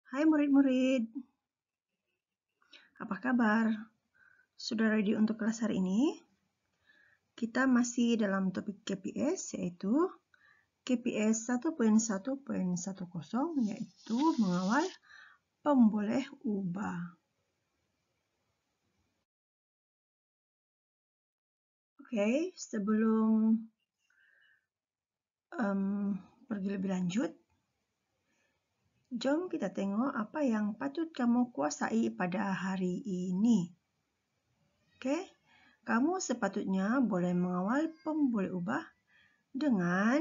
Hai murid-murid, apa kabar? Sudah ready untuk kelas hari ini? Kita masih dalam topik KPS, yaitu KPS 1.1.10, yaitu mengawal pemboleh ubah. Oke, sebelum pergi lebih lanjut, jom kita tengok apa yang patut kamu kuasai pada hari ini. Oke, kamu sepatutnya boleh mengawal pemboleh ubah dengan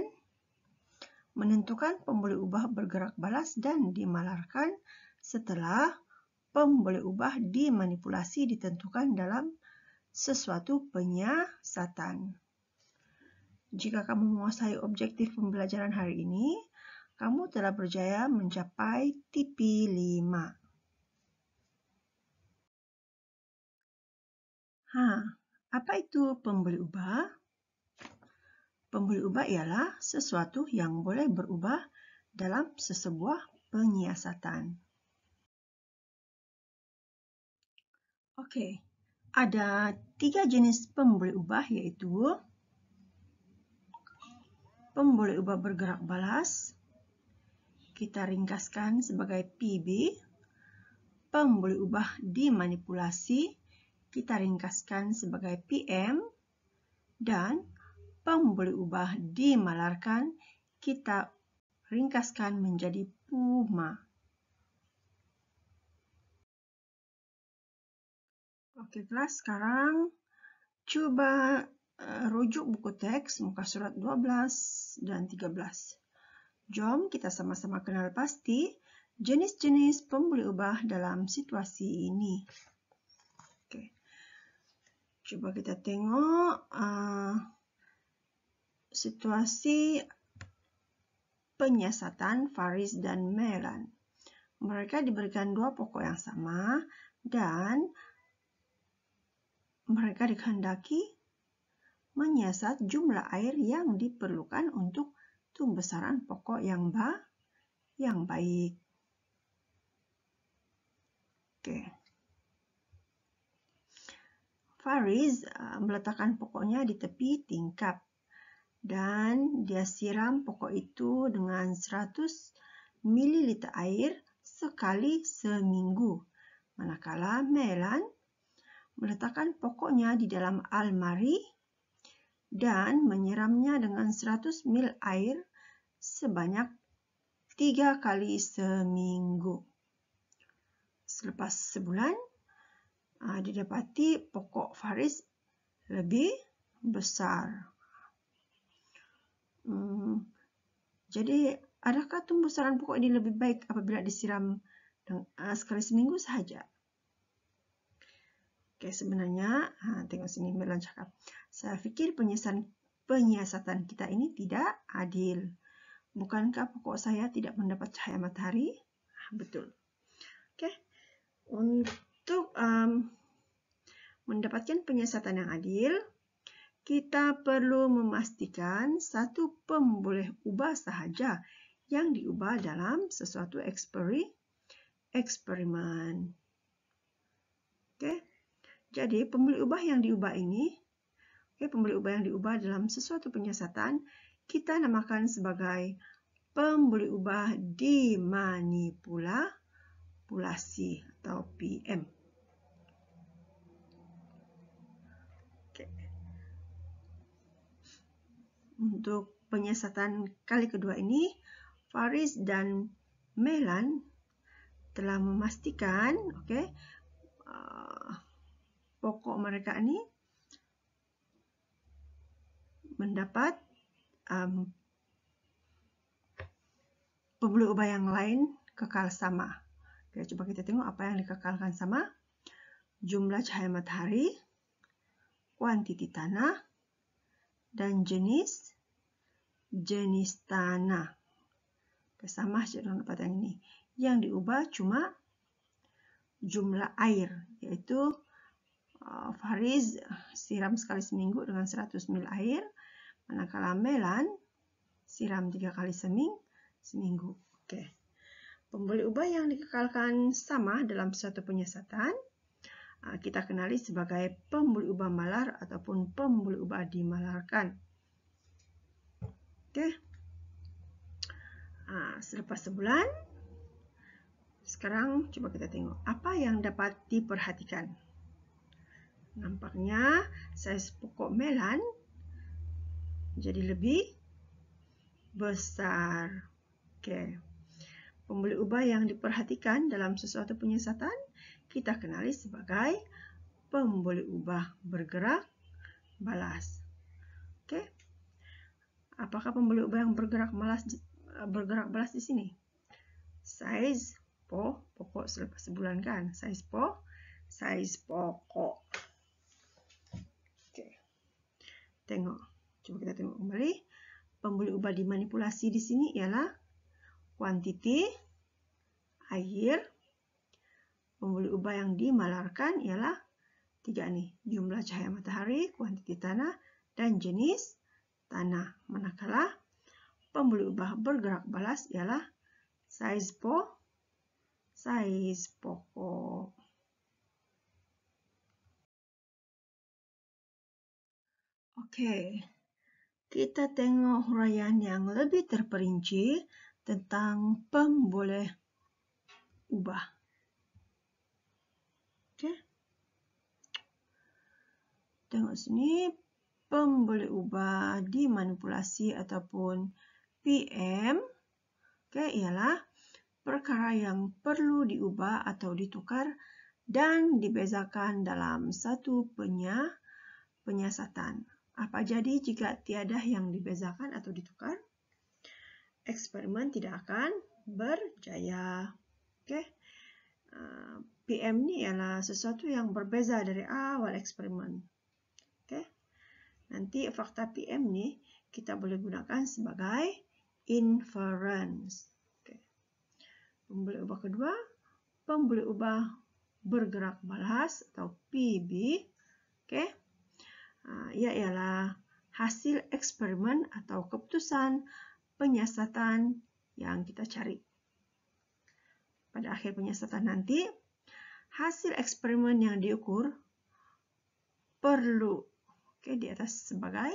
menentukan pemboleh ubah bergerak balas dan dimalarkan setelah pemboleh ubah dimanipulasi ditentukan dalam sesuatu penyiasatan. Jika kamu menguasai objektif pembelajaran hari ini, kamu telah berjaya mencapai TP 5. Apa itu pemboleh ubah? Pemboleh ubah ialah sesuatu yang boleh berubah dalam sesebuah penyiasatan. Oke, ada 3 jenis pemboleh ubah, yaitu pemboleh ubah bergerak balas, kita ringkaskan sebagai PB, pemboleh ubah dimanipulasi, kita ringkaskan sebagai PM, dan pemboleh ubah dimalarkan, kita ringkaskan menjadi PUMA. Oke kelas, sekarang coba rujuk buku teks muka surat 12 dan 13. Jom kita sama-sama kenal pasti jenis-jenis pemboleh ubah dalam situasi ini. Oke. Coba kita tengok situasi penyiasatan Faris dan Melan. Mereka diberikan 2 pokok yang sama dan mereka dikehendaki menyiasat jumlah air yang diperlukan untuk tumbesaran pokok yang baik. Oke. Faris meletakkan pokoknya di tepi tingkap dan dia siram pokok itu dengan 100 ml air sekali seminggu. Manakala Melan meletakkan pokoknya di dalam almari dan menyiramnya dengan 100 ml air sebanyak 3 kali seminggu. Selepas sebulan, didapati pokok Faris lebih besar. Jadi, adakah tumbusaran pokok ini lebih baik apabila disiram sekali seminggu sahaja? Oke, sebenarnya, tengok sini Melan cakap, saya fikir penyiasatan kita ini tidak adil. Bukankah pokok saya tidak mendapat cahaya matahari? Betul. Oke, untuk mendapatkan penyiasatan yang adil, kita perlu memastikan satu pemboleh ubah sahaja yang diubah dalam sesuatu eksperimen. Oke, jadi pemboleh ubah yang diubah ini, pemboleh ubah yang diubah dalam sesuatu penyiasatan, kita namakan sebagai pemboleh ubah dimanipulasi atau PM. Untuk penyiasatan kali kedua ini, Faris dan Melan telah memastikan pokok mereka ini mendapat pemboleh ubah yang lain kekal sama. Oke, coba kita tengok apa yang dikekalkan sama. Jumlah cahaya matahari, kuantiti tanah, dan jenis tanah. Sama saja dengan dapat yang ini. Yang diubah cuma jumlah air, yaitu Faris siram sekali seminggu dengan 100 ml air, manakala Melan siram 3 kali seminggu. Oke. Pembuli ubah yang dikekalkan sama dalam suatu penyiasatan kita kenali sebagai pembuli ubah malar ataupun pembuli ubah dimalarkan. Oke. Selepas sebulan, sekarang coba kita tengok apa yang dapat diperhatikan. Nampaknya saiz pokok melon jadi lebih besar. Oke. Pembuli ubah yang diperhatikan dalam sesuatu penyiasatan kita kenali sebagai pembuli ubah bergerak balas. Oke. Apakah pembuli ubah yang bergerak balas di sini? Saiz pokok selepas sebulan kan? Saiz pokok. Oke. Tengok. Coba kita tengok kembali. Pembuli ubah dimanipulasi di sini ialah kuantiti air. Pembuli ubah yang dimalarkan ialah 3 nih. Jumlah cahaya matahari, kuantiti tanah, dan jenis tanah. Manakala pembuli ubah bergerak balas ialah saiz pokok. Oke, kita tengok huraian yang lebih terperinci tentang pembuli ubah. Oke. Tengok sini, pembuli ubah dimanipulasi ataupun PM, ialah perkara yang perlu diubah atau ditukar dan dibezakan dalam satu penyiasatan. Apa jadi jika tiada yang dibezakan atau ditukar? Eksperimen tidak akan berjaya. PM ini ialah sesuatu yang berbeza dari awal eksperimen. Nanti fakta PM ini kita boleh gunakan sebagai inference. Pembuli ubah kedua, pembuli ubah bergerak balas atau PB. Ia ialah hasil eksperimen atau keputusan penyiasatan yang kita cari. Pada akhir penyiasatan nanti, hasil eksperimen yang diukur perlu di atas sebagai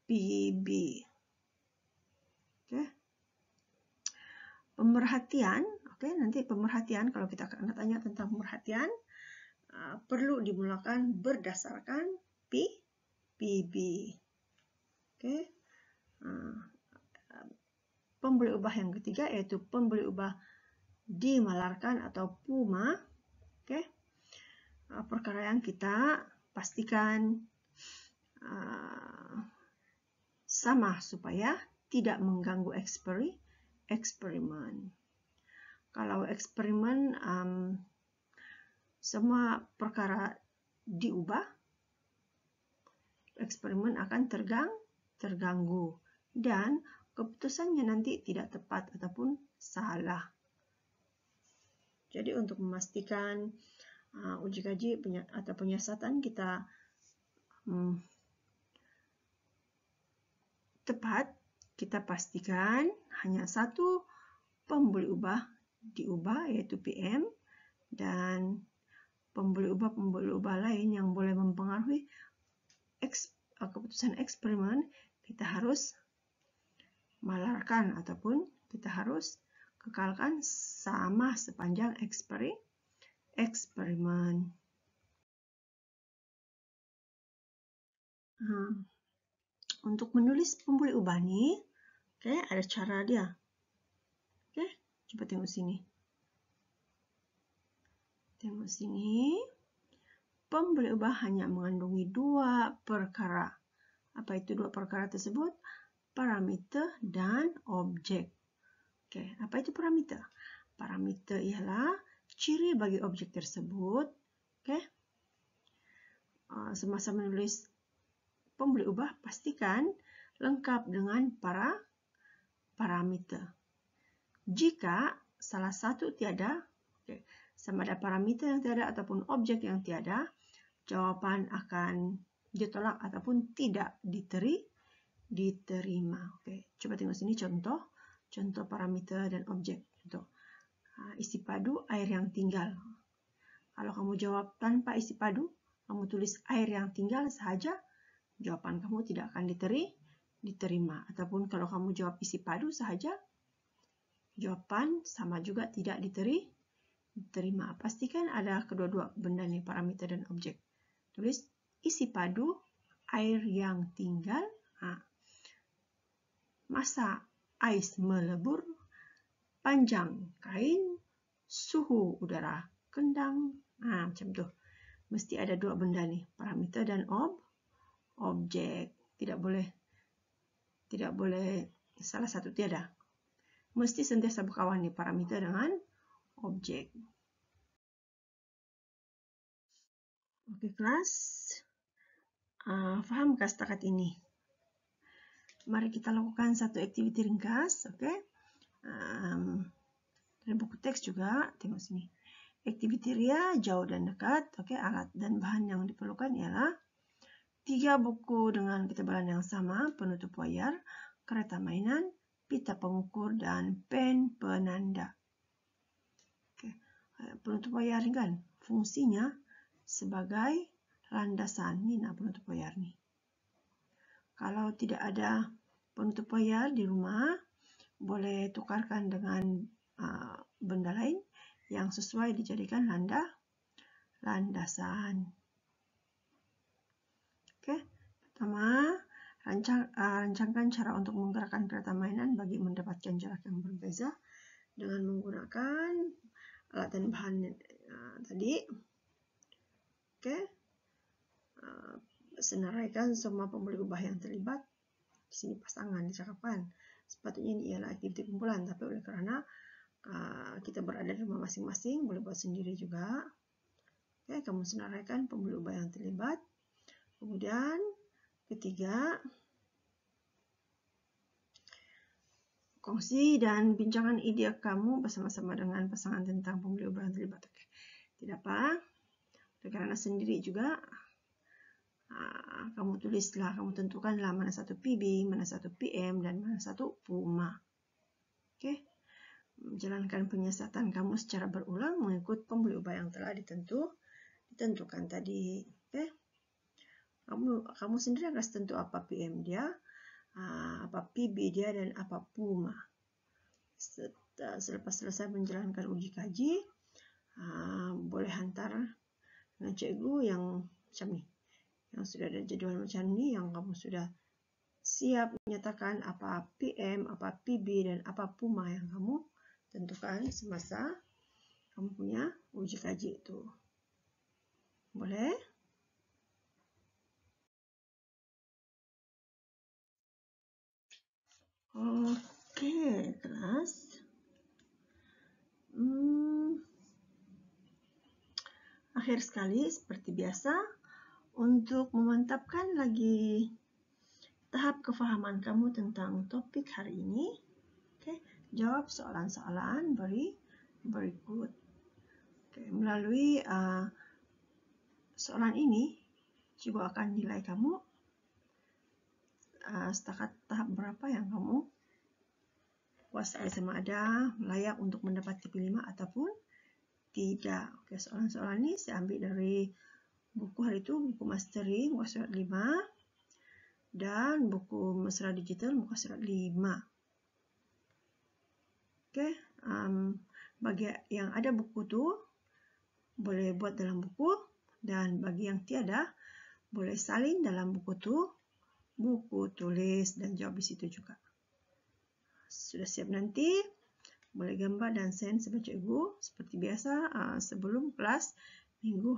PB. Pemerhatian, nanti pemerhatian kalau kita akan tanya tentang pemerhatian perlu dimulakan berdasarkan PB. Pembuli ubah yang ketiga yaitu pembuli ubah dimalarkan atau PUMA. Perkara yang kita pastikan sama supaya tidak mengganggu eksperimen. Kalau eksperimen semua perkara diubah, eksperimen akan terganggu dan keputusannya nanti tidak tepat ataupun salah. Jadi untuk memastikan uji kaji atau penyiasatan kita tepat, kita pastikan hanya satu pembuli ubah diubah yaitu PM, dan pembuli ubah lain yang boleh mempengaruhi keputusan eksperimen kita harus malarkan ataupun kita harus kekalkan sama sepanjang eksperimen. Untuk menulis pembuli ubah nih, ada cara dia. Coba tengok sini. Tengok sini. Pembuli ubah hanya mengandungi 2 perkara. Apa itu 2 perkara tersebut? Parameter dan objek. Apa itu parameter? Parameter ialah ciri bagi objek tersebut. Semasa menulis pembuli ubah, pastikan lengkap dengan para parameter. Jika salah satu tiada, sama ada parameter yang tiada ataupun objek yang tiada, jawapan akan ditolak ataupun tidak diterima. Coba tengok sini contoh parameter dan objek. isi padu air yang tinggal. Kalau kamu jawab tanpa isi padu, kamu tulis air yang tinggal saja, jawaban kamu tidak akan diterima. Ataupun kalau kamu jawab isi padu saja, jawaban sama juga tidak diterima. Pastikan ada kedua-dua benda nih, parameter dan objek. Tulis isi padu air yang tinggal. Masa ais melebur, panjang kain, suhu udara kendang. Macam tu. Mesti ada dua benda nih, parameter dan objek. Tidak boleh salah satu, tiada. Mesti sentiasa berkawan nih, parameter dengan objek. Oke, kelas. Fahamkah setakat ini? Mari kita lakukan satu aktiviti ringkas, oke? Dari buku teks juga, tengok sini. Aktiviti ria, jauh dan dekat, oke? Alat dan bahan yang diperlukan ialah 3 buku dengan ketebalan yang sama, penutup wayar, kereta mainan, pita pengukur, dan pen penanda. Oke. Penutup wayar ini kan fungsinya sebagai landasan. Ini penutup wayar nih. Kalau tidak ada penutup wayar di rumah, boleh tukarkan dengan benda lain yang sesuai dijadikan landasan. Oke, pertama, rancangkan cara untuk menggerakkan kereta mainan bagi mendapatkan jarak yang berbeza dengan menggunakan alat dan bahan tadi. Oke, senaraikan semua pembeli ubah yang terlibat. Di sini pasangan dicakapkan. Sepatutnya ini ialah aktiviti kumpulan, tapi oleh karena kita berada di rumah masing-masing, boleh buat sendiri juga. Oke, kamu senaraikan pembeli ubah yang terlibat. Kemudian ketiga, kongsi dan bincangkan ide kamu bersama-sama dengan pasangan tentang pembeli ubah yang terlibat. Oke. Tidak apa, karena sendiri juga. Kamu tulislah, kamu tentukanlah mana satu PB, mana satu PM, dan mana satu PUMA. Oke, jalankan penyiasatan kamu secara berulang mengikut pembeli ubah yang telah ditentukan tadi. Oke, kamu sendiri harus tentu apa PM dia, apa PB dia, dan apa PUMA. Selepas selesai menjalankan uji kaji, boleh hantar dengan cikgu yang macam ni. Yang sudah ada jadual macam ni, yang kamu sudah siap menyatakan apa PM, apa PB, dan apa PUMA yang kamu tentukan semasa kamu punya uji kaji itu. Boleh? Oke, kelas. Akhir sekali, seperti biasa, untuk memantapkan lagi tahap kefahaman kamu tentang topik hari ini, jawab soalan-soalan berikut. Melalui soalan ini, cikgu akan nilai kamu setakat tahap berapa yang kamu kuasai, sama ada layak untuk mendapat TP5 ataupun tidak. Oke, soalan-soalan ini saya ambil dari buku hari itu, buku Mastery, muka surat 5, dan buku Mesra Digital, muka surat 5. Oke, bagi yang ada buku tu, boleh buat dalam buku, dan bagi yang tiada, boleh salin dalam buku tu, buku tulis, dan jawab di situ juga. Sudah siap nanti, boleh gambar dan send sama cikgu seperti biasa sebelum kelas minggu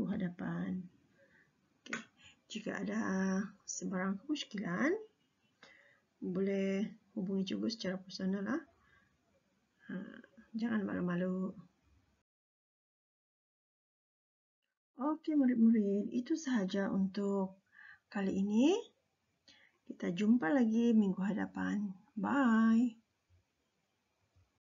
hadapan. Okay. Jika ada sebarang kemusykilan, boleh hubungi cikgu secara personal lah. Jangan malu-malu. Oke, murid-murid, itu sahaja untuk kali ini. Kita jumpa lagi minggu hadapan. Bye.